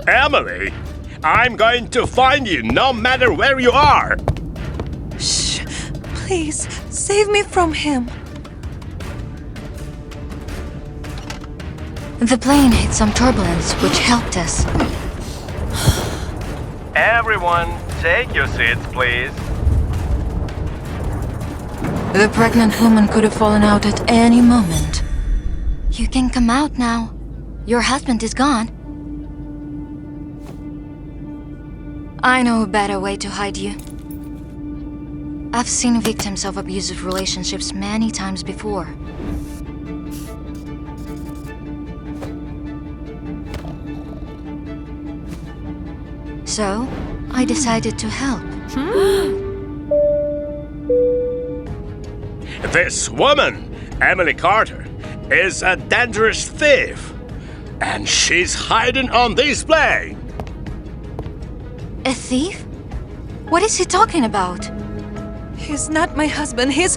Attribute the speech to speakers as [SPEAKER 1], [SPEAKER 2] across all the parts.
[SPEAKER 1] Emily, I'm going to find you no matter where you are.
[SPEAKER 2] Shh! Please, save me from him.
[SPEAKER 3] The plane hit some turbulence, which helped us.
[SPEAKER 4] Everyone, take your seats, please.
[SPEAKER 3] The pregnant woman could have fallen out at any moment. You can come out now. Your husband is gone. I know a better way to hide you. I've seen victims of abusive relationships many times before. So, I decided to help.
[SPEAKER 1] This woman, Emily Carter, is a dangerous thief. And she's hiding on this plane.
[SPEAKER 3] A thief? What is he talking about?
[SPEAKER 2] He's not my husband, he's...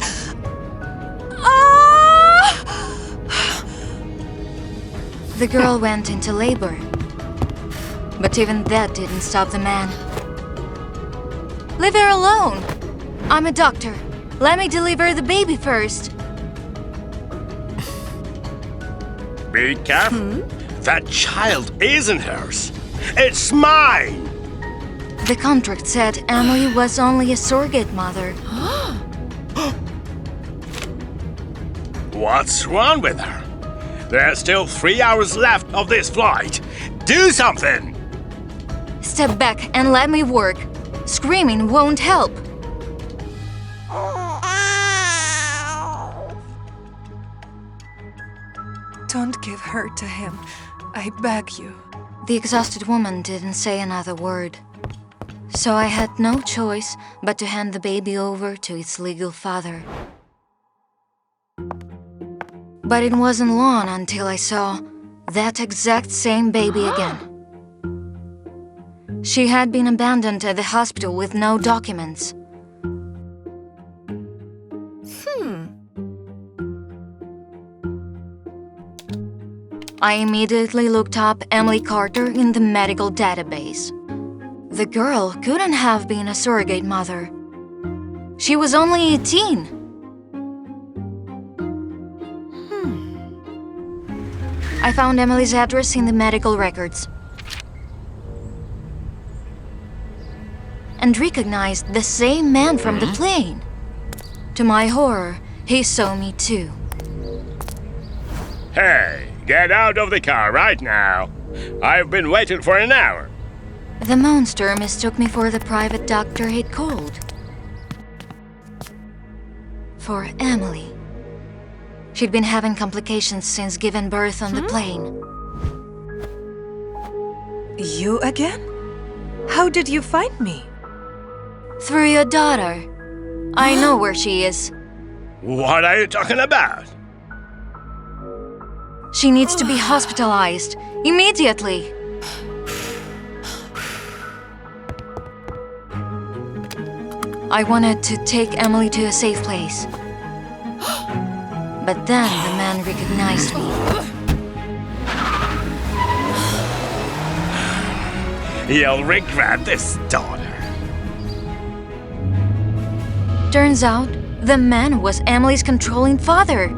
[SPEAKER 3] The girl went into labor. But even that didn't stop the man. Leave her alone! I'm a doctor. Let me deliver the baby first.
[SPEAKER 1] Be careful. That child isn't hers. It's mine.
[SPEAKER 3] The contract said Emily was only a surrogate mother.
[SPEAKER 1] What's wrong with her? There's still 3 hours left of this flight. Do something!
[SPEAKER 3] Step back and let me work. Screaming won't help.
[SPEAKER 2] Don't give her to him. I beg you.
[SPEAKER 3] The exhausted woman didn't say another word. So I had no choice but to hand the baby over to its legal father. But it wasn't long until I saw that exact same baby again. She had been abandoned at the hospital with no documents. I immediately looked up Emily Carter in the medical database. The girl couldn't have been a surrogate mother. She was only 18. I found Emily's address in the medical records and recognized the same man from the plane. To my horror, he saw me too.
[SPEAKER 1] Hey, get out of the car right now. I've been waiting for an hour.
[SPEAKER 3] The monster mistook me for the private doctor he'd called. For Emily. She'd been having complications since giving birth on the plane.
[SPEAKER 2] You again? How did you find me?
[SPEAKER 3] Through your daughter. I know where she is.
[SPEAKER 1] What are you talking about?
[SPEAKER 3] She needs to be hospitalized. Immediately. I wanted to take Emily to a safe place. But then the man recognized me.
[SPEAKER 1] You'll regret this, daughter.
[SPEAKER 3] Turns out, the man was Emily's controlling father.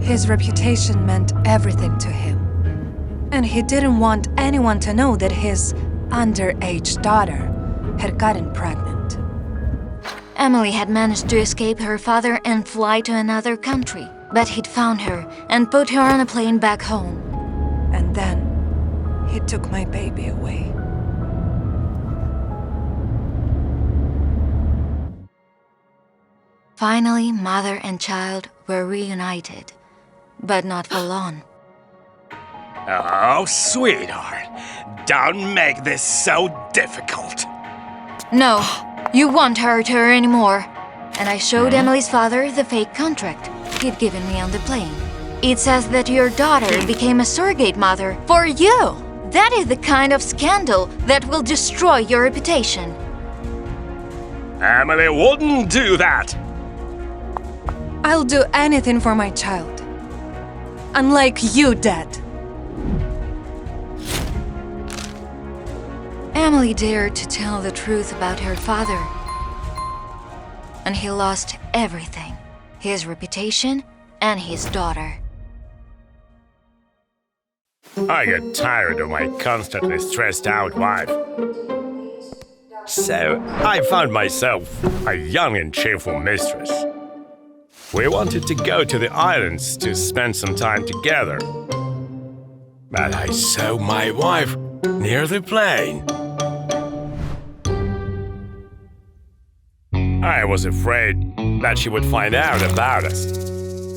[SPEAKER 2] His reputation meant everything to him. And he didn't want anyone to know that his underage daughter had gotten pregnant.
[SPEAKER 3] Emily had managed to escape her father and fly to another country. But he'd found her and put her on a plane back home.
[SPEAKER 2] And then, he took my baby away.
[SPEAKER 3] Finally, mother and child were reunited. But not for long.
[SPEAKER 1] Oh, sweetheart. Don't make this so difficult.
[SPEAKER 3] No, you won't hurt her anymore. And I showed Emily's father the fake contract he'd given me on the plane. It says that your daughter became a surrogate mother for you. That is the kind of scandal that will destroy your reputation.
[SPEAKER 1] Emily wouldn't do that.
[SPEAKER 2] I'll do anything for my child. Unlike you, Dad.
[SPEAKER 3] Emily dared to tell the truth about her father. And he lost everything, his reputation and his daughter.
[SPEAKER 1] I get tired of my constantly stressed out wife. So I found myself a young and cheerful mistress. We wanted to go to the islands to spend some time together. But I saw my wife near the plane. I was afraid that she would find out about us.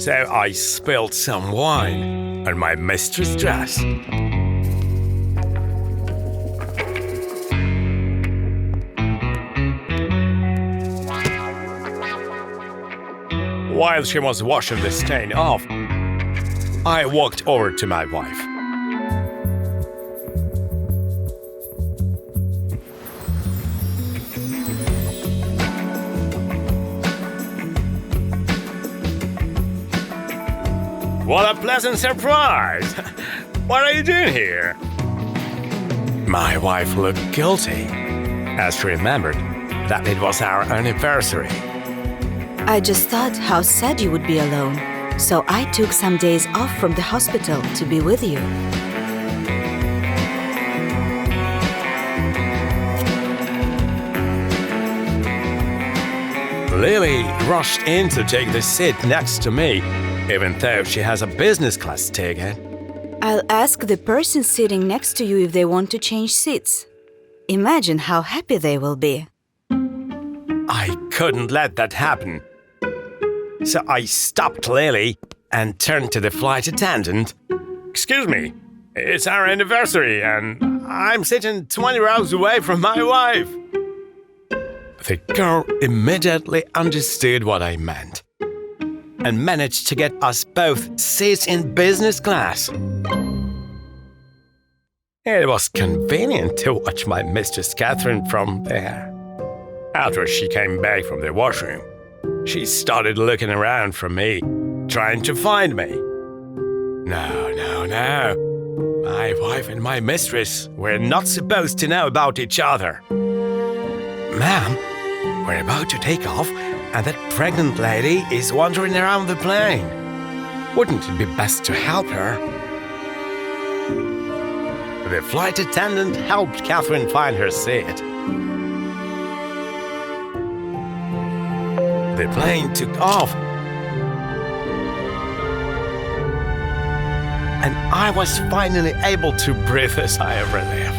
[SPEAKER 1] So I spilled some wine on my mistress' dress. While she was washing the stain off, I walked over to my wife. What a pleasant surprise! What are you doing here? My wife looked guilty, as she remembered that it was our anniversary.
[SPEAKER 5] I just thought how sad you would be alone, so I took some days off from the hospital to be with you.
[SPEAKER 1] Lily rushed in to take the seat next to me, even though she has a business class ticket.
[SPEAKER 5] I'll ask the person sitting next to you if they want to change seats. Imagine how happy they will be.
[SPEAKER 1] I couldn't let that happen. So I stopped Lily and turned to the flight attendant. Excuse me, it's our anniversary and I'm sitting 20 rows away from my wife. The girl immediately understood what I meant and managed to get us both seats in business class. It was convenient to watch my Mistress Catherine from there. After she came back from the washroom, she started looking around for me, trying to find me. No. My wife and my mistress were not supposed to know about each other. Ma'am, we're about to take off, and that pregnant lady is wandering around the plane. Wouldn't it be best to help her? The flight attendant helped Catherine find her seat. The plane took off, and I was finally able to breathe a sigh of relief.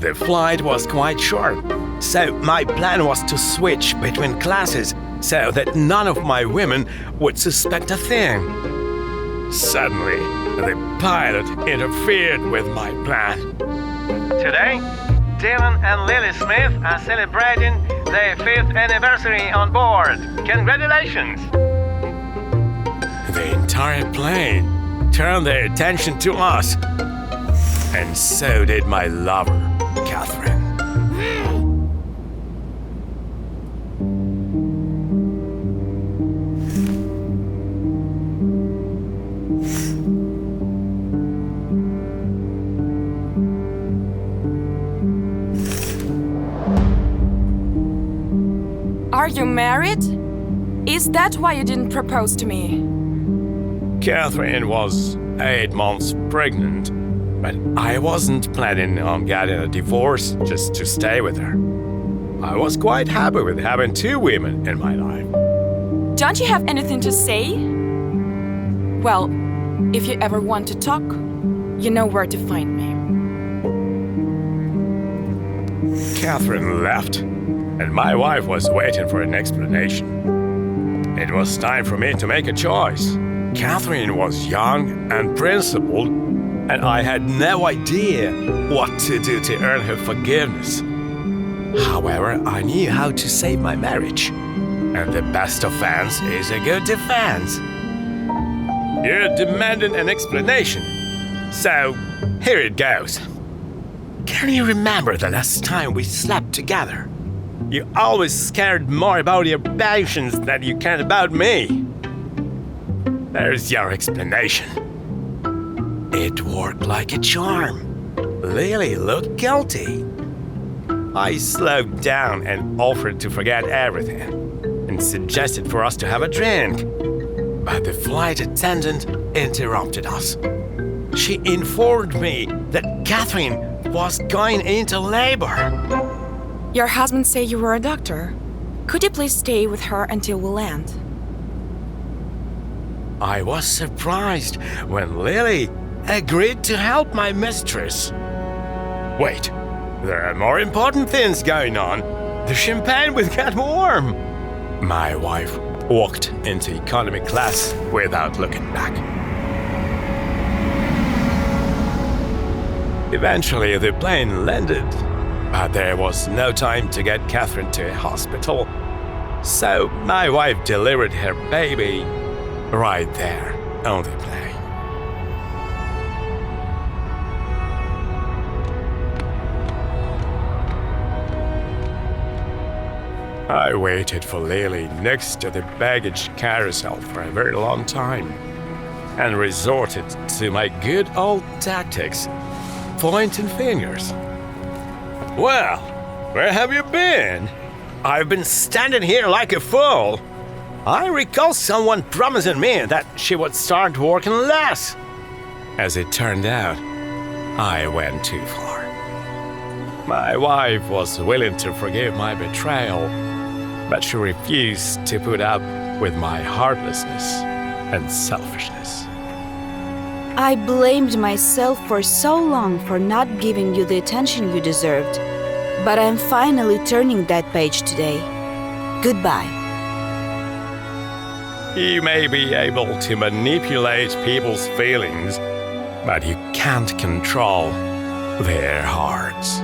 [SPEAKER 1] The flight was quite short, so my plan was to switch between classes so that none of my women would suspect a thing. Suddenly, the pilot interfered with my plan.
[SPEAKER 4] Today, Dylan and Lily Smith are celebrating their 5th anniversary on board. Congratulations!
[SPEAKER 1] The entire plane turned their attention to us, and so did my lover, Catherine.
[SPEAKER 6] Are you married? Is that why you didn't propose to me?
[SPEAKER 1] Catherine was 8 months pregnant, but I wasn't planning on getting a divorce just to stay with her. I was quite happy with having 2 women in my life.
[SPEAKER 6] Don't you have anything to say? Well, if you ever want to talk, you know where to find me.
[SPEAKER 1] Catherine left, and my wife was waiting for an explanation. It was time for me to make a choice. Catherine was young and principled, and I had no idea what to do to earn her forgiveness. However, I knew how to save my marriage, and the best offense is a good defense. You're demanding an explanation, so here it goes. Can you remember the last time we slept together? You always cared more about your patients than you cared about me. There's your explanation. It worked like a charm. Lily looked guilty. I slowed down and offered to forget everything and suggested for us to have a drink. But the flight attendant interrupted us. She informed me that Catherine was going into labor.
[SPEAKER 6] Your husband said you were a doctor. Could you please stay with her until we land?
[SPEAKER 1] I was surprised when Lily agreed to help my mistress. Wait, there are more important things going on. The champagne will get warm. My wife walked into economy class without looking back. Eventually, the plane landed, but there was no time to get Catherine to a hospital. So my wife delivered her baby right there on the plane. I waited for Lily next to the baggage carousel for a very long time and resorted to my good old tactics, pointing fingers. Well, where have you been? I've been standing here like a fool. I recall someone promising me that she would start working less. As it turned out, I went too far. My wife was willing to forgive my betrayal, but she refused to put up with my heartlessness and selfishness.
[SPEAKER 5] I blamed myself for so long for not giving you the attention you deserved, but I'm finally turning that page today. Goodbye.
[SPEAKER 1] You may be able to manipulate people's feelings, but you can't control their hearts.